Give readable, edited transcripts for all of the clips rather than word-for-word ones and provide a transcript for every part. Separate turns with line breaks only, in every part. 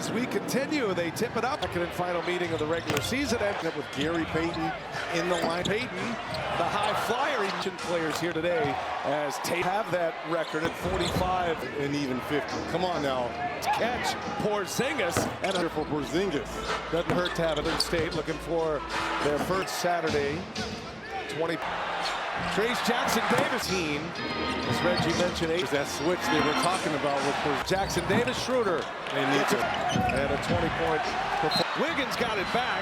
As we continue, they tip it up. Second and final meeting of the regular season. And with Gary Payton in the line. Payton, the high flyer. Players here today as Tate have that record at 45
and even 50. Come on now.
Catch Porzingis. And
here for Porzingis.
Doesn't hurt to have it in state. Looking for their first Saturday. 20. Trace Jackson Davis team, as Reggie mentioned,
that switch they were talking about with
Jackson Davis Schroeder.
They need to.
And a 20-point performance. Wiggins got it back,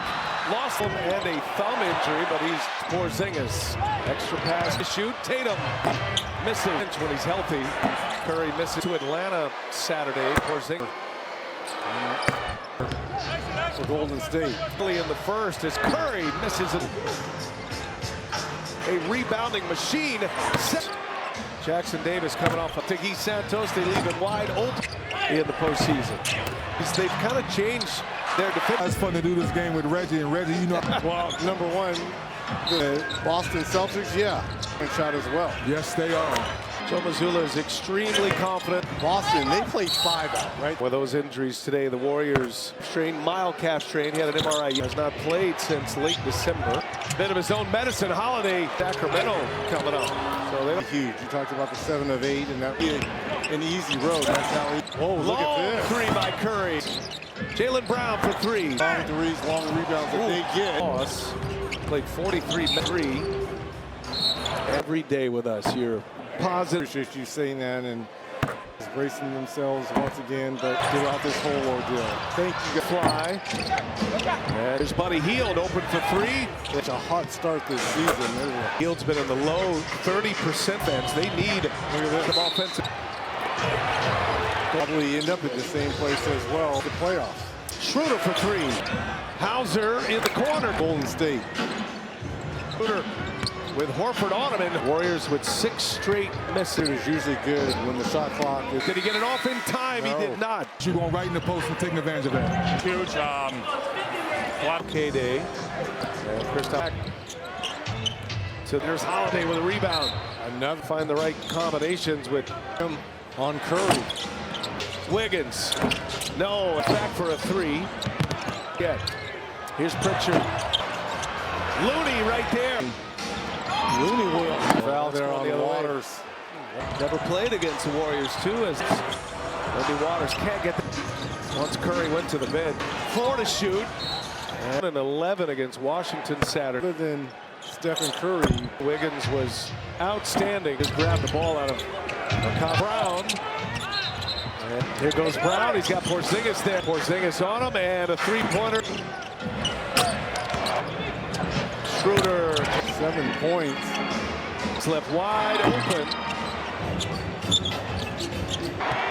lost him and a thumb injury, but he's Porzingis. Extra pass to shoot. Tatum missing when he's healthy. Curry misses to Atlanta Saturday. Porzingis.
For Golden State.
Early in the first as Curry misses it. A rebounding machine. Jackson Davis coming off of Tiggy Santos. They leave it wide open in the postseason. They've kind of changed their defense.
It's fun to do this game with Reggie. And Reggie, you know.
Well, number one, the Boston Celtics, yeah. Shot as well.
Yes, they are.
Joe Mazzulla is extremely confident.
Boston, they played 5 out, right?
With those injuries today, the Warriors strained, mild calf strain. He had an MRI. He has not played since late December. Bit of his own medicine. Holiday, Sacramento coming up. So they're
huge. You talked about the 7 of 8, and that would be an easy road. That's how he. Oh, look
long
at this.
Three by Curry. Jaylen Brown for 3.
Long threes, long rebounds that they get.
Boss played 43-3 every day with us. You're positive.
Appreciate you saying that and bracing themselves once again, but throughout this whole ordeal. Thank you.
Fly. And his buddy Hield open for 3.
It's a hot start this season.
Hield's been in the low 30% fence. They need some offensive.
Probably end up at the same place as well. The playoffs.
Schroeder for 3. Hauser in the corner.
Golden State.
Schroeder with Horford on him, and Warriors with 6 straight misses.
It is usually good when the shot clock is.
Did he get it off in time? No. He did not.
You're going right in the post and taking advantage of that.
Huge.
K-Day. And Kristaps. So there's Holiday with a rebound. Another find the right combinations with him
on Curry.
Wiggins. No, back for a 3. Yeah. Here's Pritchard. Looney right there.
Looney will foul there on the Waters.
Never played against the Warriors too, as Wendy Waters can't get the. Once Curry went to the bench. 4 to shoot. And an 11 against Washington Saturday.
Other than Stephen Curry,
Wiggins was outstanding. Just grabbed the ball out of Brown. And here goes Brown. He's got Porzingis there. Porzingis on him, and a 3-pointer. Schroeder.
7 points.
It's left wide open.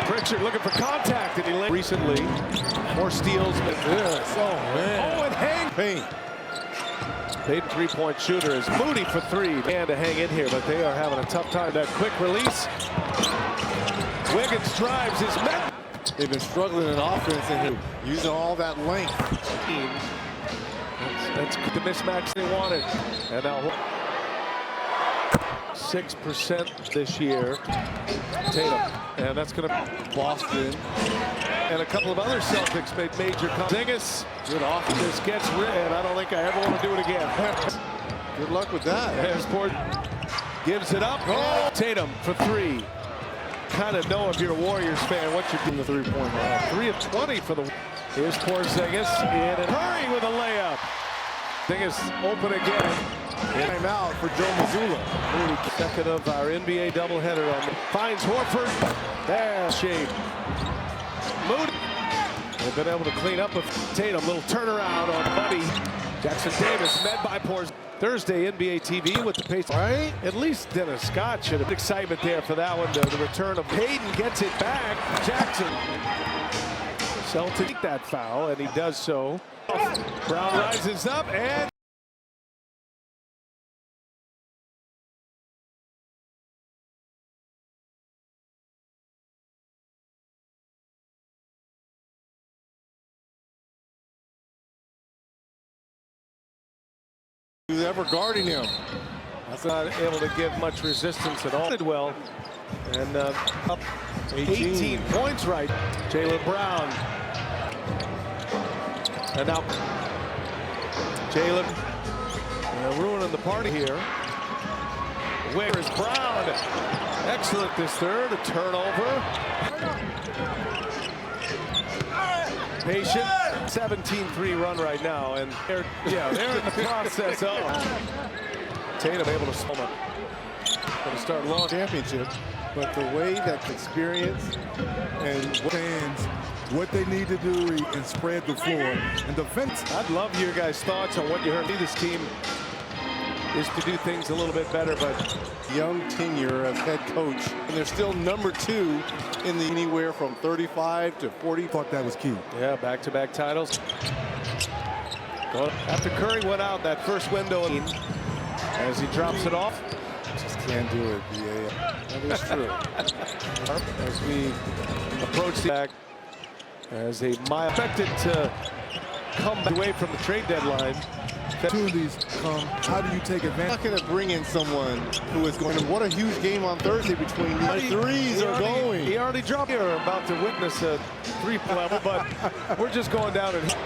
Pritchard looking for contact, and he recently. More steals than this.
Oh, man.
Oh, and hang.
Payne.
Payton 3-point shooter is Moody for 3. And to hang in here, but they are having a tough time. That quick release. Wiggins drives his men.
They've been struggling in offense and using all that length.
That's the mismatch they wanted. And now 6% this year. Tatum. And that's going to
Boston.
And a couple of other Celtics made major Porzingis. Good off. This gets rid. And I don't think I ever want to do it again.
Good luck with that.
As Port gives it up. Oh. Tatum for 3. Kind of know if you're a Warriors fan what you're doing.
The 3-point line.
3 of 20 for the. Here's Porzingis in and Curry with a layup. Porzingis open again.
Time out for Joe Mazzulla.
Second of our NBA doubleheader on. Finds Horford. There, shape. Moody. They've been able to clean up with Tatum. Little turnaround on Buddy. Jackson Davis met by Porzingis. Thursday, NBA TV with the pace.
Right?
At least Dennis Scott should have excitement there for that one. The return of Payton gets it back. Jackson. Celtics take that foul, and he does so. Brown rises up and.
Who's ever guarding him?
That's not able to give much resistance at all. Did well. And up 18 points right. Jaylen Brown. And now Jalen ruining the party here. Where is Brown? Excellent this third. A turnover. Patient. 17-3 run right now. And they're in the process of Tatum able to slow up. Going to start long
championship, but the way that experience and
Fans, what they need to do and spread the floor. And defense.
I'd love your guys' thoughts on what you heard. This team is to do things a little bit better, but
young tenure as head coach, and they're still number 2 in the anywhere from 35 to 40.
Thought that was key.
Yeah, back-to-back titles. After Curry went out that first window, as he drops it off,
Just can't do it, BA. That is true.
as we approach the back, as a mile expected to come away from the trade deadline.
Opportunities come. How do you take
I'm
advantage?
not going to bring in someone who is going to. What a huge game on Thursday between these threes are going.
He already dropped here, about to witness a 3-point level, but we're just going down and.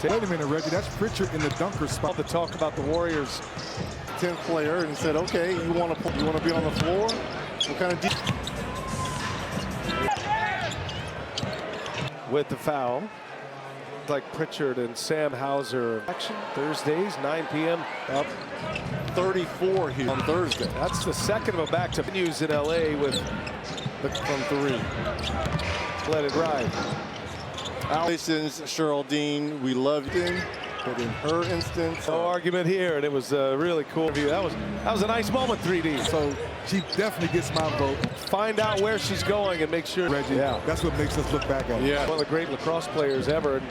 Wait a minute, Reggie. That's Pritchard in the dunker spot.
The talk about the Warriors.
10th player and said, okay, you want to be on the floor? What kind of deep?
With the foul. Like Pritchard and Sam Hauser. Action Thursdays, 9 p.m.
Up 34 here on Thursday.
That's the second of a back-to-back news in LA with
From 3.
Let It Ride.
Congratulations, Cheryl Dean. We love you. But in her instance,
No argument here, and it was a really cool view. That was a nice moment, 3D.
So she definitely gets my vote.
Find out where she's going and make sure.
Reggie, that's what makes us look back at it.
Yeah.
One of the great lacrosse players ever.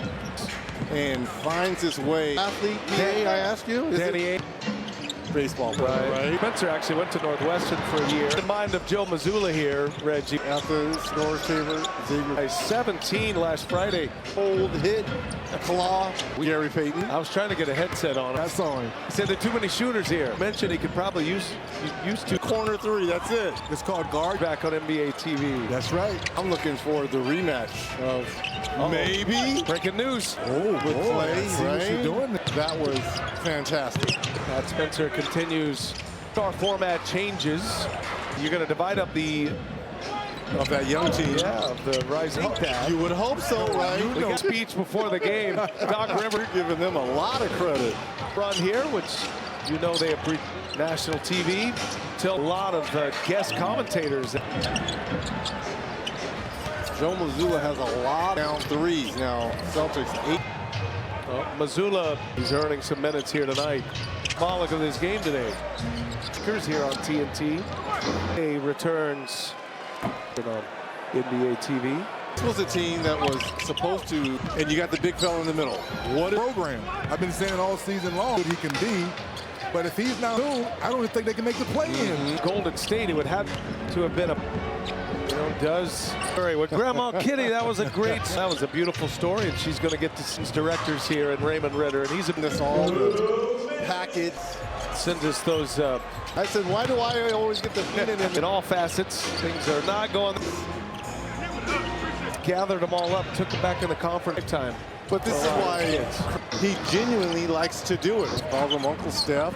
and finds his way. Athlete, I ask you? Is
Danny
it baseball player, right?
Spencer actually went to Northwestern for a year. In mind of Joe Mazzulla here, Reggie.
After score saver, Xavier.
17 last Friday.
Hold, hit, claw, Gary Payton.
I was trying to get a headset on him.
That's on him.
He said there are too many shooters here. Mentioned he could probably use to
Corner three, that's it.
It's called guard.
back on NBA TV.
That's right.
I'm looking for the rematch of maybe
Breaking news.
with Clay,
I see what you're
right?
doing.
That was fantastic.
Matt Spencer continues. Our format changes. You're going to divide up the
Of that young team.
of the rising pad.
You would hope so, right?
We got a speech before the game. Doc River
Giving them a lot of credit.
run here, which you know they have national TV. Till a lot of guest commentators.
Joe Mazzulla has a lot down threes now. Celtics 8.
Mazzulla, he's earning some minutes here tonight. Symbolic of this game today. Here's here on TNT. He returns on NBA TV.
This was a team that was supposed to, and you got the big fella in the middle.
What a program. I've been saying all season long what he can be. But if he's not new, I don't even think they can make the play-in.
Golden State, it would have to have been a, does. All right, with Grandma Kitty, that was a beautiful story, and she's going to get to see directors here and Raymond Ritter, and he's
This all the package.
sends us those
I said, why do I always get the feeling
in all facets. Things are not going. Gathered them all up, took them back in the conference time.
But this is why he genuinely likes to do it. Calls him Uncle Steph.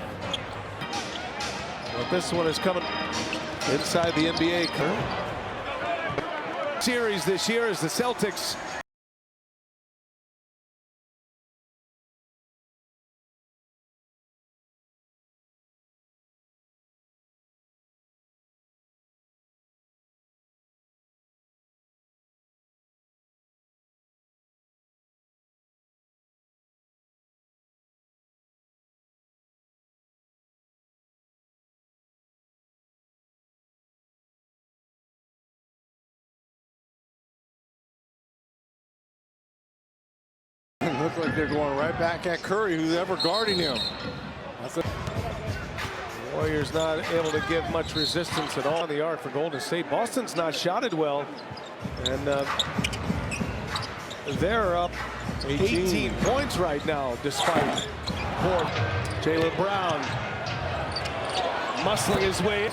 But this one is coming inside the NBA series this year as the Celtics
Looks like they're going right back at Curry, who's ever guarding him.
Warriors not able to give much resistance at all in the arc for Golden State. Boston's not shotted well, and they're up 18 points right now, despite poor Jalen Brown muscling his way.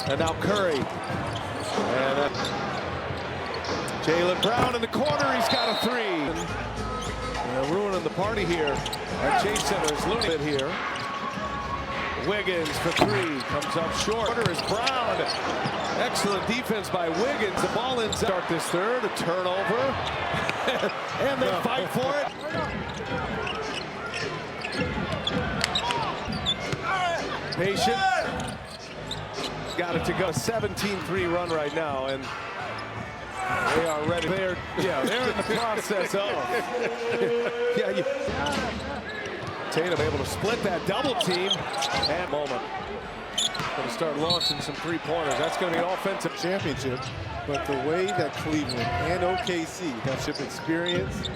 And now Curry. And Jaylen Brown in the corner. He's got a three. Ruining the party here at Chase Center is Looney here. Wiggins for three. Comes up short. Corner is Brown. Excellent defense by Wiggins. The ball ends start this third. A turnover. And they fight for it. Patient. Got it to go. 17-3 run right now. And they are ready. They're in the process of. Tatum able to split that double team. And moment. Going to start launching some three-pointers. That's going to be an offensive
championship. But the way that Cleveland and OKC have ship experience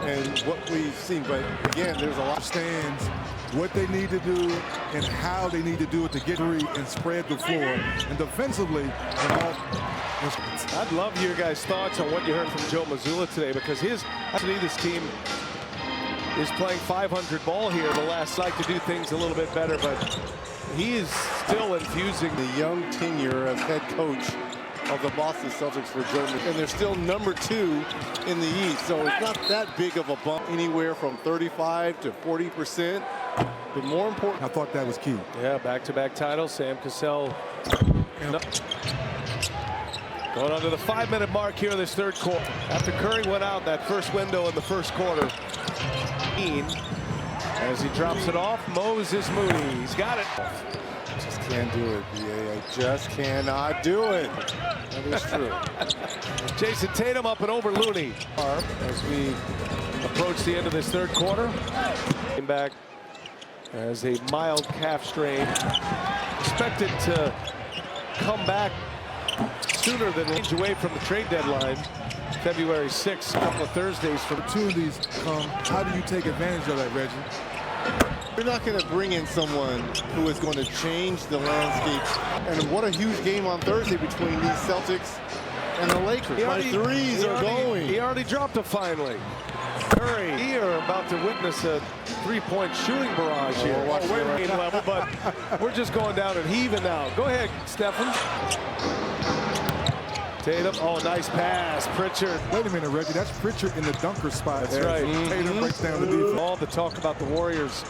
and what we've seen. But again, there's a lot of
Stands what they need to do and how they need to do it to get three and spread the floor. And defensively,
I'd love your guys' thoughts on what you heard from Joe Mazzulla today, because this team is playing 500 ball here. The last like to do things a little bit better, but he is still infusing
the young tenure as head coach of the Boston Celtics for Joe, and they're still #2 in the East, so it's not that big of a bump, anywhere from 35 to 40%. But more important,
I thought that was key.
Yeah, back-to-back titles. Sam Cassell going on to the 5-minute mark here in this third quarter. After Curry went out that first window in the first quarter, as he drops it off, Moses Moody. He's got it.
Just can't do it, BA. I just cannot do it. That is true.
Jason Tatum up and over Looney. As we approach the end of this third quarter. Came back as a mild calf strain. Expected to come back sooner than range away from the trade deadline. February 6th, a couple of Thursdays for
opportunities come. How do you take advantage of that, Reggie?
You're not going to bring in someone who is going to change the landscape. And what a huge game on Thursday between these Celtics and the Lakers. My threes are going.
He already dropped it finally. Curry, we are about to witness a three-point shooting barrage here. Level, but we're just going down and heaving now. Go ahead, Stephen. Tatum, oh, nice pass. Pritchard.
Wait a minute, Reggie. That's Pritchard in the dunker spot.
That's right.
Tatum breaks down the defense.
All the talk about the Warriors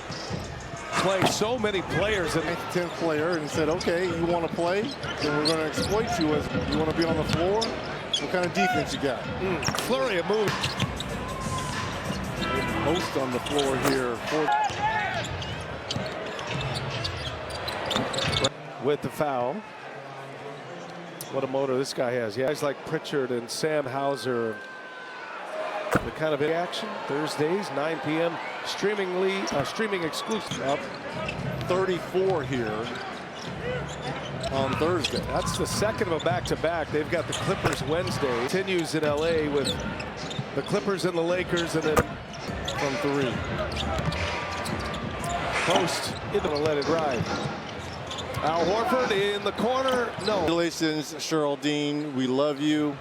playing so many players. And
10th player and said, okay, you want to play? Then we're going to exploit you. As you want to be on the floor? What kind of defense you got?
Flurry of moves.
Most on the floor here.
With the foul. What a motor this guy has. Yeah, guys like Pritchard and Sam Hauser. The kind of action Thursdays, 9 p.m. streaming exclusive. Up
34 here on Thursday.
That's the second of a back-to-back. They've got the Clippers Wednesday. Continues in LA with the Clippers and the Lakers, and then
from three.
Post, isn't gonna let it ride. Al Horford in the corner. No.
Congratulations, Cheryl Dean. We love you.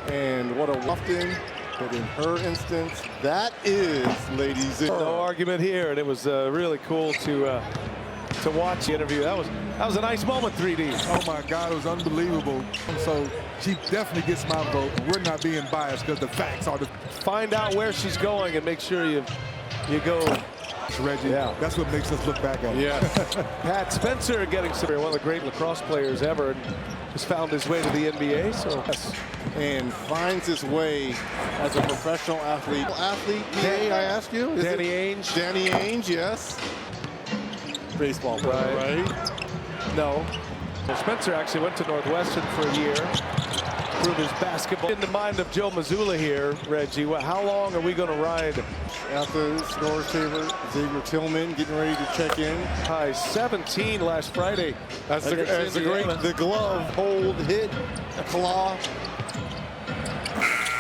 And what a wafting. But in her instance, that is, ladies and
no argument here. And it was really cool to watch the interview. That was a nice moment, 3D.
Oh my God, it was unbelievable. So she definitely gets my vote. We're not being biased because the facts are the.
Find out where she's going and make sure you go.
Reggie, yeah, that's what makes us look back at it.
Yeah. Pat Spencer getting some, one of the great lacrosse players ever, and just found his way to the NBA. So yes.
And finds his way as a professional athlete. May I ask you? Is
Danny Ainge.
Danny Ainge, yes. Baseball player, right?
No. Well, Spencer actually went to Northwestern for a year. Proved his basketball. In the mind of Joe Mazzulla here, Reggie, how long are we going to ride?
After score saver, Xavier Tillman getting ready to check in.
High 17 last Friday.
That's the glove, hold, hit, claw.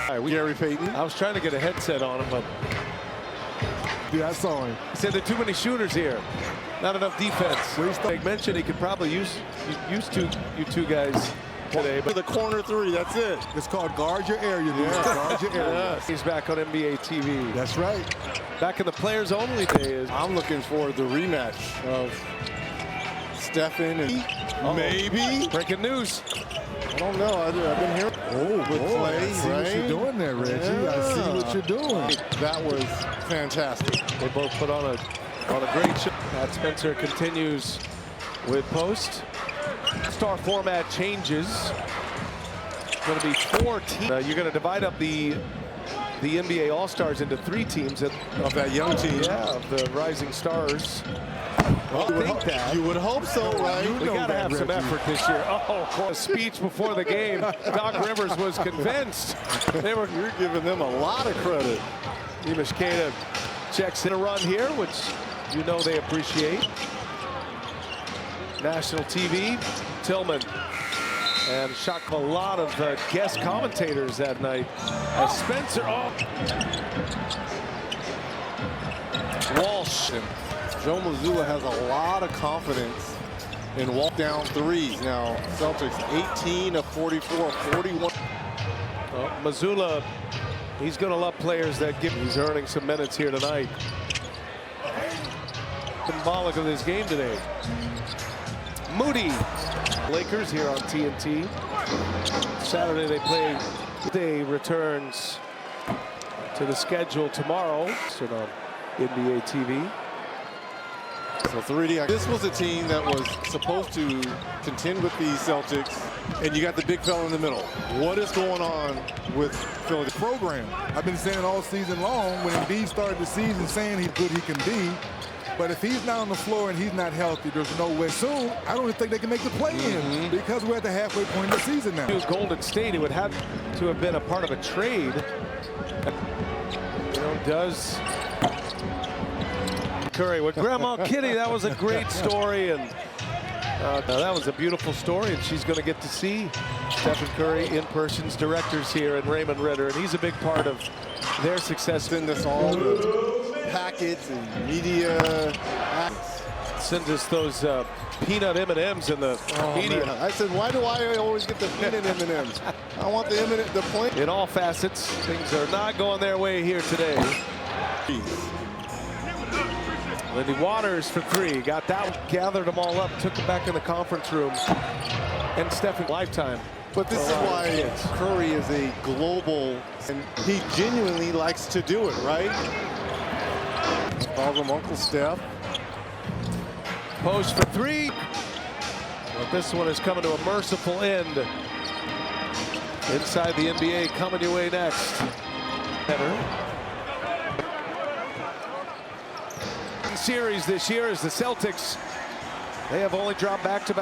Gary Payton.
I was trying to get a headset on him, but
yeah, I saw him.
He said there are too many shooters here. Not enough defense. They mentioned he could probably use you two guys today.
But the corner three, that's it.
It's called guard your area. Yeah. Guard your area.
Yes. He's back on NBA TV.
That's right.
Back in the players only days.
I'm looking for the rematch of Stephen and maybe.
Breaking news.
I don't know. I've been hearing. play,
I see
right?
what you're doing there, Reggie.
Yeah.
I see what you're doing.
That was fantastic.
They both put on a great show. Matt Spencer continues with post. Star format changes. It's going to be 4 teams. You're going to divide up the NBA All-Stars into 3 teams of
that young team.
Yeah, of the rising stars.
Well, you would hope so, right?
We got to have some effort this year. Oh, a speech before the game. Doc Rivers was convinced.
You're giving them a lot of credit.
Imashkeda checks in a run here, which you know they appreciate. National TV, Tillman. And shocked a lot of guest commentators that night. As Spencer, Walsh.
Joe Mazzulla has a lot of confidence in walk down threes. Now, Celtics 18 of 44, 41.
Mazzulla, he's going to love players that give. He's earning some minutes here tonight. Symbolic of this game today. Moody. Lakers here on TNT. Saturday they play. Day returns to the schedule tomorrow. On NBA TV.
So 3D. This was a team that was supposed to contend with the Celtics, and you got the big fella in the middle. What is going on with Philadelphia?
Program. I've been saying all season long when Embiid started the season saying he's good he can be. But if he's not on the floor and he's not healthy, there's no way. Soon, I don't even think they can make the play-in because we're at the halfway point of the season now.
Golden State, it would have to have been a part of a trade. You know, does Curry with Grandma Kitty? That was a great story, and that was a beautiful story. And she's going to get to see Stephen Curry in person's directors here in Raymond Ritter, and he's a big part of their success.
Send us all the packets and media.
Sends us those peanut M&Ms in the media.
Man. I said, why do I always get the peanut M&Ms? I want the M&M, the point.
In all facets, things are not going their way here today. Lindy Waters for 3. Got that, gathered them all up, took them back in the conference room. And Stephen, lifetime.
But this is why Curry is a global, and he genuinely likes to do it, right? Calls him Uncle Steph.
Post for 3. But this one is coming to a merciful end. Inside the NBA, coming your way next. Series this year is the Celtics. They have only dropped back-to-back.